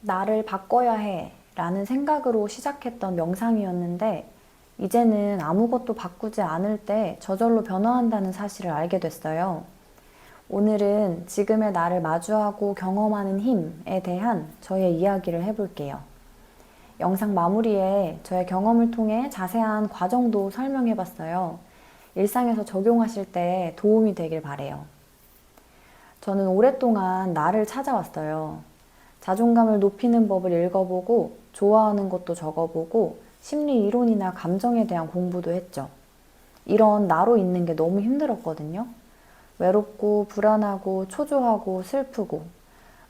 나를 바꿔야 해 라는 생각으로 시작했던 명상이었는데 이제는 아무것도 바꾸지 않을 때 저절로 변화한다는 사실을 알게 됐어요. 오늘은 지금의 나를 마주하고 경험하는 힘에 대한 저의 이야기를 해볼게요. 영상 마무리에 저의 경험을 통해 자세한 과정도 설명해봤어요. 일상에서 적용하실 때 도움이 되길 바래요. 저는 오랫동안 나를 찾아왔어요. 자존감을 높이는 법을 읽어보고 좋아하는 것도 적어보고 심리 이론이나 감정에 대한 공부도 했죠. 이런 나로 있는 게 너무 힘들었거든요. 외롭고 불안하고 초조하고 슬프고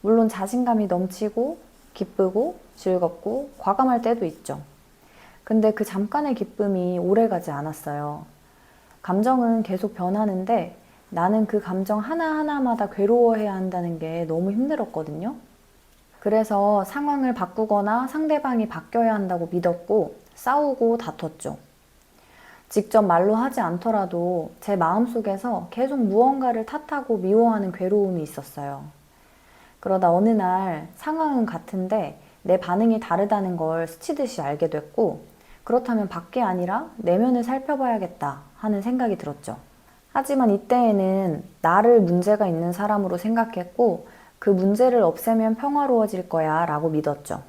물론 자신감이 넘치고 기쁘고 즐겁고 과감할 때도 있죠. 근데 그 잠깐의 기쁨이 오래가지 않았어요. 감정은 계속 변하는데 나는 그 감정 하나하나마다 괴로워해야 한다는 게 너무 힘들었거든요. 그래서 상황을 바꾸거나 상대방이 바뀌어야 한다고 믿었고 싸우고 다퉜죠. 직접 말로 하지 않더라도 제 마음속에서 계속 무언가를 탓하고 미워하는 괴로움이 있었어요. 그러다 어느 날 상황은 같은데 내 반응이 다르다는 걸 스치듯이 알게 됐고 그렇다면 밖이 아니라 내면을 살펴봐야겠다 하는 생각이 들었죠. 하지만 이때에는 나를 문제가 있는 사람으로 생각했고 그 문제를 없애면 평화로워질 거야 라고 믿었죠.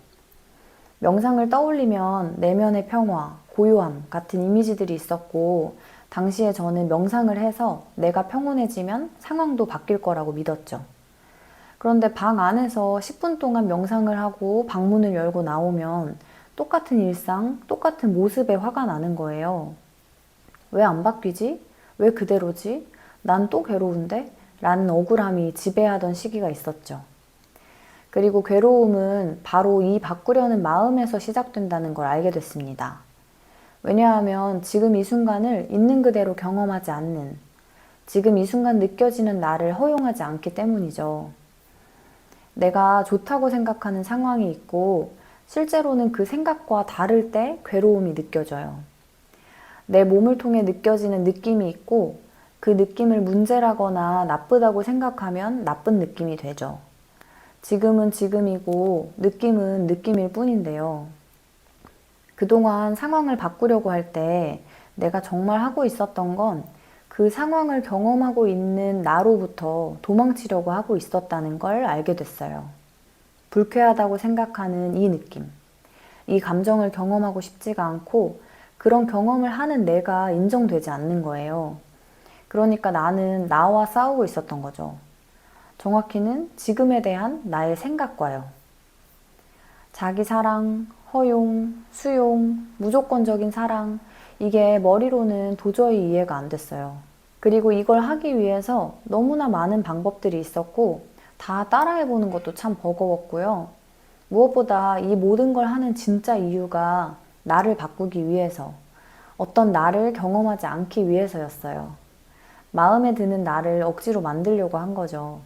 명상을 떠올리면 내면의 평화, 고요함 같은 이미지들이 있었고 당시에 저는 명상을 해서 내가 평온해지면 상황도 바뀔 거라고 믿었죠. 그런데 방 안에서 10분 동안 명상을 하고 방문을 열고 나오면 똑같은 일상, 똑같은 모습에 화가 나는 거예요. 왜 안 바뀌지? 왜 그대로지? 난 또 괴로운데? 라는 억울함이 지배하던 시기가 있었죠. 그리고 괴로움은 바로 이 바꾸려는 마음에서 시작된다는 걸 알게 됐습니다. 왜냐하면 지금 이 순간을 있는 그대로 경험하지 않는, 지금 이 순간 느껴지는 나를 허용하지 않기 때문이죠. 내가 좋다고 생각하는 상황이 있고 실제로는 그 생각과 다를 때 괴로움이 느껴져요. 내 몸을 통해 느껴지는 느낌이 있고 그 느낌을 문제라거나 나쁘다고 생각하면 나쁜 느낌이 되죠. 지금은 지금이고 느낌은 느낌일 뿐인데요. 그동안 상황을 바꾸려고 할 때 내가 정말 하고 있었던 건 그 상황을 경험하고 있는 나로부터 도망치려고 하고 있었다는 걸 알게 됐어요. 불쾌하다고 생각하는 이 느낌, 이 감정을 경험하고 싶지가 않고 그런 경험을 하는 내가 인정되지 않는 거예요. 그러니까 나는 나와 싸우고 있었던 거죠. 정확히는 지금에 대한 나의 생각과요. 자기 사랑, 허용, 수용, 무조건적인 사랑, 이게 머리로는 도저히 이해가 안 됐어요. 그리고 이걸 하기 위해서 너무나 많은 방법들이 있었고 다 따라해보는 것도 참 버거웠고요. 무엇보다 이 모든 걸 하는 진짜 이유가 나를 바꾸기 위해서, 어떤 나를 경험하지 않기 위해서였어요. 마음에 드는 나를 억지로 만들려고 한 거죠.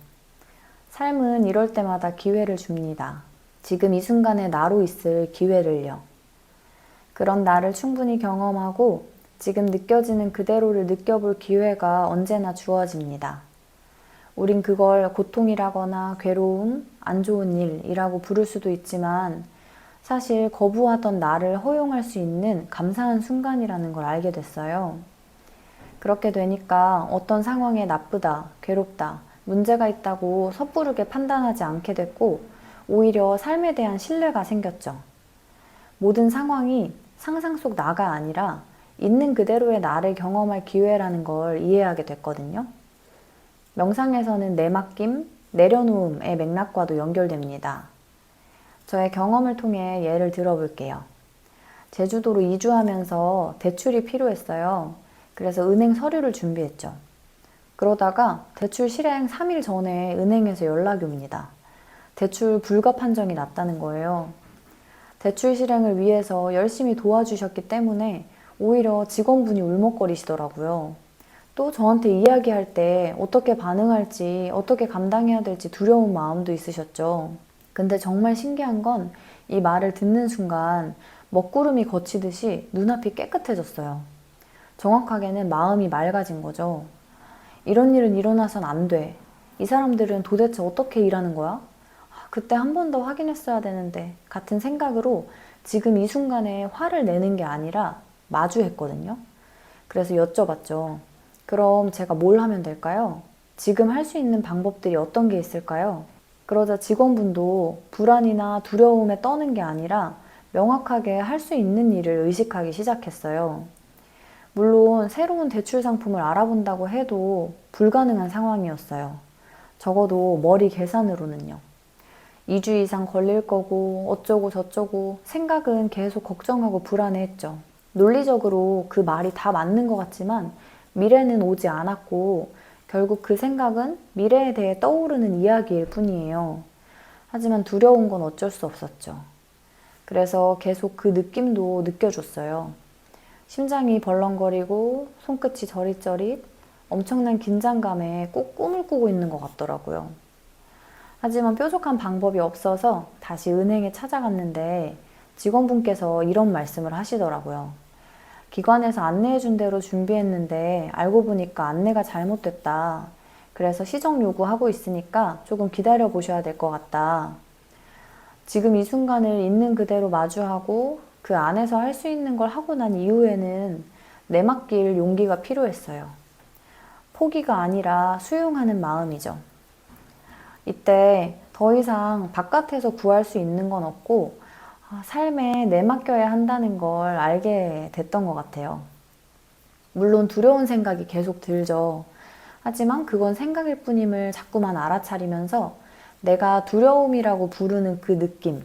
삶은 이럴 때마다 기회를 줍니다. 지금 이 순간에 나로 있을 기회를요. 그런 나를 충분히 경험하고 지금 느껴지는 그대로를 느껴볼 기회가 언제나 주어집니다. 우린 그걸 고통이라거나 괴로움, 안 좋은 일이라고 부를 수도 있지만 사실 거부하던 나를 허용할 수 있는 감사한 순간이라는 걸 알게 됐어요. 그렇게 되니까 어떤 상황에 나쁘다, 괴롭다, 문제가 있다고 섣부르게 판단하지 않게 됐고 오히려 삶에 대한 신뢰가 생겼죠. 모든 상황이 상상 속 나가 아니라 있는 그대로의 나를 경험할 기회라는 걸 이해하게 됐거든요. 명상에서는 내맡김, 내려놓음의 맥락과도 연결됩니다. 저의 경험을 통해 예를 들어볼게요. 제주도로 이주하면서 대출이 필요했어요. 그래서 은행 서류를 준비했죠. 그러다가 대출 실행 3일 전에 은행에서 연락이 옵니다. 대출 불가 판정이 났다는 거예요. 대출 실행을 위해서 열심히 도와주셨기 때문에 오히려 직원분이 울먹거리시더라고요. 또 저한테 이야기할 때 어떻게 반응할지, 어떻게 감당해야 될지 두려운 마음도 있으셨죠. 근데 정말 신기한 건 이 말을 듣는 순간 먹구름이 걷히듯이 눈앞이 깨끗해졌어요. 정확하게는 마음이 맑아진 거죠. 이런 일은 일어나선 안 돼. 이 사람들은 도대체 어떻게 일하는 거야? 그때 한 번 더 확인했어야 되는데 같은 생각으로 지금 이 순간에 화를 내는 게 아니라 마주했거든요. 그래서 여쭤봤죠. 그럼 제가 뭘 하면 될까요? 지금 할 수 있는 방법들이 어떤 게 있을까요? 그러자 직원분도 불안이나 두려움에 떠는 게 아니라 명확하게 할 수 있는 일을 의식하기 시작했어요. 물론 새로운 대출 상품을 알아본다고 해도 불가능한 상황이었어요. 적어도 머리 계산으로는요. 2주 이상 걸릴 거고 어쩌고 저쩌고 생각은 계속 걱정하고 불안해했죠. 논리적으로 그 말이 다 맞는 것 같지만 미래는 오지 않았고 결국 그 생각은 미래에 대해 떠오르는 이야기일 뿐이에요. 하지만 두려운 건 어쩔 수 없었죠. 그래서 계속 그 느낌도 느껴줬어요. 심장이 벌렁거리고 손끝이 저릿저릿 엄청난 긴장감에 꼭 꿈을 꾸고 있는 것 같더라고요. 하지만 뾰족한 방법이 없어서 다시 은행에 찾아갔는데 직원분께서 이런 말씀을 하시더라고요. 기관에서 안내해준 대로 준비했는데 알고 보니까 안내가 잘못됐다. 그래서 시정 요구하고 있으니까 조금 기다려 보셔야 될 것 같다. 지금 이 순간을 있는 그대로 마주하고 그 안에서 할 수 있는 걸 하고 난 이후에는 내맡길 용기가 필요했어요. 포기가 아니라 수용하는 마음이죠. 이때 더 이상 바깥에서 구할 수 있는 건 없고 삶에 내맡겨야 한다는 걸 알게 됐던 것 같아요. 물론 두려운 생각이 계속 들죠. 하지만 그건 생각일 뿐임을 자꾸만 알아차리면서 내가 두려움이라고 부르는 그 느낌,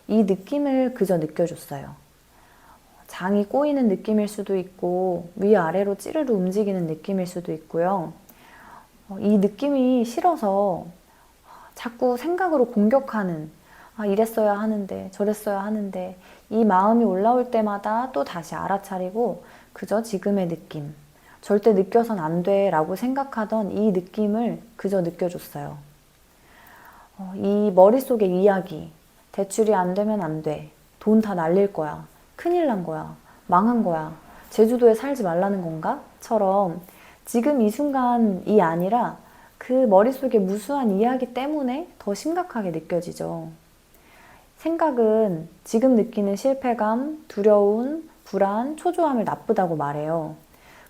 이 느낌을 그저 느껴줬어요. 장이 꼬이는 느낌일 수도 있고 위아래로 찌르르 움직이는 느낌일 수도 있고요. 이 느낌이 싫어서 자꾸 생각으로 공격하는 이랬어야 하는데 저랬어야 하는데 이 마음이 올라올 때마다 또 다시 알아차리고 그저 지금의 느낌, 절대 느껴선 안 돼 라고 생각하던 이 느낌을 그저 느껴줬어요. 이 머릿속의 이야기, 대출이 안 되면 안 돼, 돈 다 날릴 거야, 큰일 난 거야, 망한 거야, 제주도에 살지 말라는 건가? 처럼 지금 이 순간이 아니라 그 머릿속의 무수한 이야기 때문에 더 심각하게 느껴지죠. 생각은 지금 느끼는 실패감, 두려움, 불안, 초조함을 나쁘다고 말해요.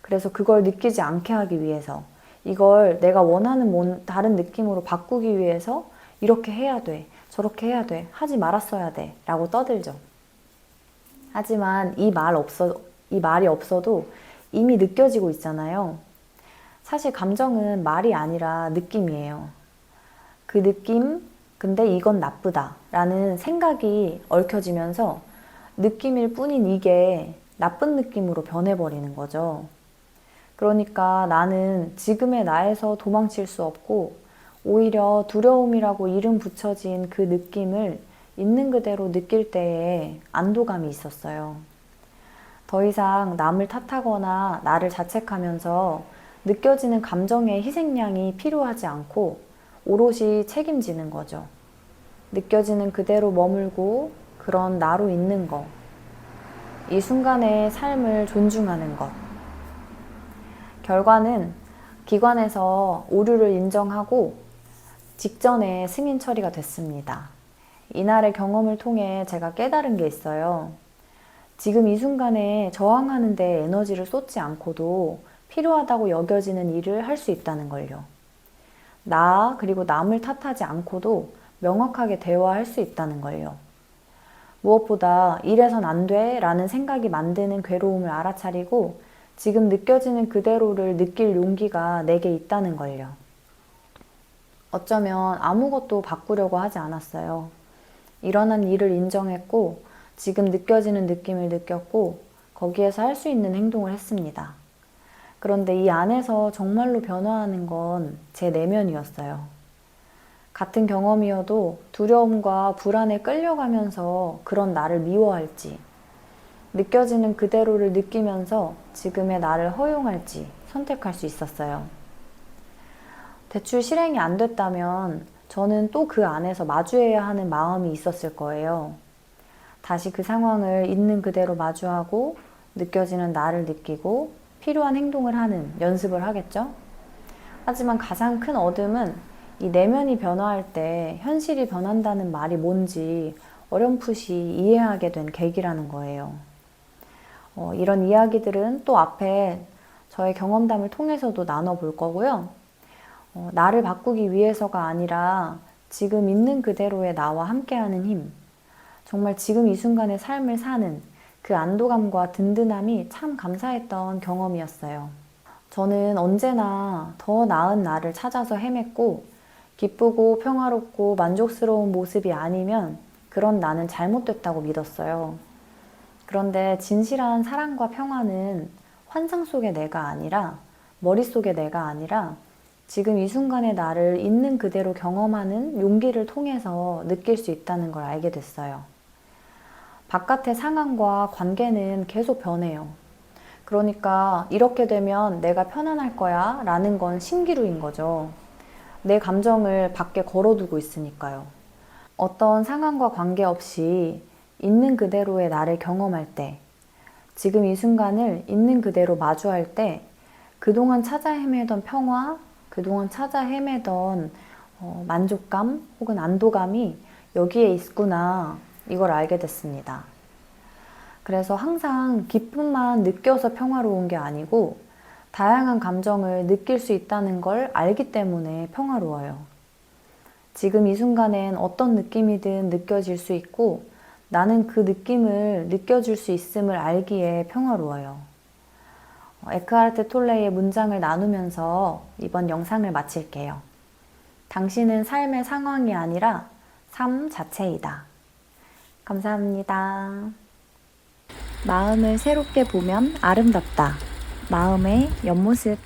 그래서 그걸 느끼지 않게 하기 위해서 이걸 내가 원하는 다른 느낌으로 바꾸기 위해서 이렇게 해야 돼, 저렇게 해야 돼, 하지 말았어야 돼 라고 떠들죠. 하지만 이 말이 없어도 이미 느껴지고 있잖아요. 사실 감정은 말이 아니라 느낌이에요. 그 느낌, 근데 이건 나쁘다 라는 생각이 얽혀지면서 느낌일 뿐인 이게 나쁜 느낌으로 변해버리는 거죠. 그러니까 나는 지금의 나에서 도망칠 수 없고 오히려 두려움이라고 이름 붙여진 그 느낌을 있는 그대로 느낄 때에 안도감이 있었어요. 더 이상 남을 탓하거나 나를 자책하면서 느껴지는 감정의 희생양이 필요하지 않고 오롯이 책임지는 거죠. 느껴지는 그대로 머물고 그런 나로 있는 것. 이 순간의 삶을 존중하는 것. 결과는 기관에서 오류를 인정하고 직전에 승인 처리가 됐습니다. 이날의 경험을 통해 제가 깨달은 게 있어요. 지금 이 순간에 저항하는 데 에너지를 쏟지 않고도 필요하다고 여겨지는 일을 할 수 있다는 걸요. 그리고 남을 탓하지 않고도 명확하게 대화할 수 있다는 걸요. 무엇보다 이래선 안 돼 라는 생각이 만드는 괴로움을 알아차리고 지금 느껴지는 그대로를 느낄 용기가 내게 있다는 걸요. 어쩌면 아무것도 바꾸려고 하지 않았어요. 일어난 일을 인정했고 지금 느껴지는 느낌을 느꼈고 거기에서 할 수 있는 행동을 했습니다. 그런데 이 안에서 정말로 변화하는 건 제 내면이었어요. 같은 경험이어도 두려움과 불안에 끌려가면서 그런 나를 미워할지, 느껴지는 그대로를 느끼면서 지금의 나를 허용할지 선택할 수 있었어요. 대출 실행이 안 됐다면 저는 또 그 안에서 마주해야 하는 마음이 있었을 거예요. 다시 그 상황을 있는 그대로 마주하고 느껴지는 나를 느끼고 필요한 행동을 하는 연습을 하겠죠? 하지만 가장 큰 어둠은 이 내면이 변화할 때 현실이 변한다는 말이 뭔지 어렴풋이 이해하게 된 계기라는 거예요. 이런 이야기들은 또 앞에 저의 경험담을 통해서도 나눠볼 거고요. 나를 바꾸기 위해서가 아니라 지금 있는 그대로의 나와 함께하는 힘, 정말 지금 이 순간의 삶을 사는 그 안도감과 든든함이 참 감사했던 경험이었어요. 저는 언제나 더 나은 나를 찾아서 헤맸고, 기쁘고 평화롭고 만족스러운 모습이 아니면 그런 나는 잘못됐다고 믿었어요. 그런데 진실한 사랑과 평화는 환상 속의 내가 아니라, 머릿속의 내가 아니라 지금 이 순간의 나를 있는 그대로 경험하는 용기를 통해서 느낄 수 있다는 걸 알게 됐어요. 바깥의 상황과 관계는 계속 변해요. 그러니까 이렇게 되면 내가 편안할 거야 라는 건 신기루인 거죠. 내 감정을 밖에 걸어두고 있으니까요. 어떤 상황과 관계없이 있는 그대로의 나를 경험할 때, 지금 이 순간을 있는 그대로 마주할 때 그동안 찾아 헤매던 평화, 그동안 찾아 헤매던 만족감 혹은 안도감이 여기에 있구나, 이걸 알게 됐습니다. 그래서 항상 기쁨만 느껴서 평화로운 게 아니고 다양한 감정을 느낄 수 있다는 걸 알기 때문에 평화로워요. 지금 이 순간엔 어떤 느낌이든 느껴질 수 있고 나는 그 느낌을 느껴줄 수 있음을 알기에 평화로워요. 에크하르트 톨레의 문장을 나누면서 이번 영상을 마칠게요. 당신은 삶의 상황이 아니라 삶 자체이다. 감사합니다. 마음을 새롭게 보면 아름답다. 마음의 옆모습.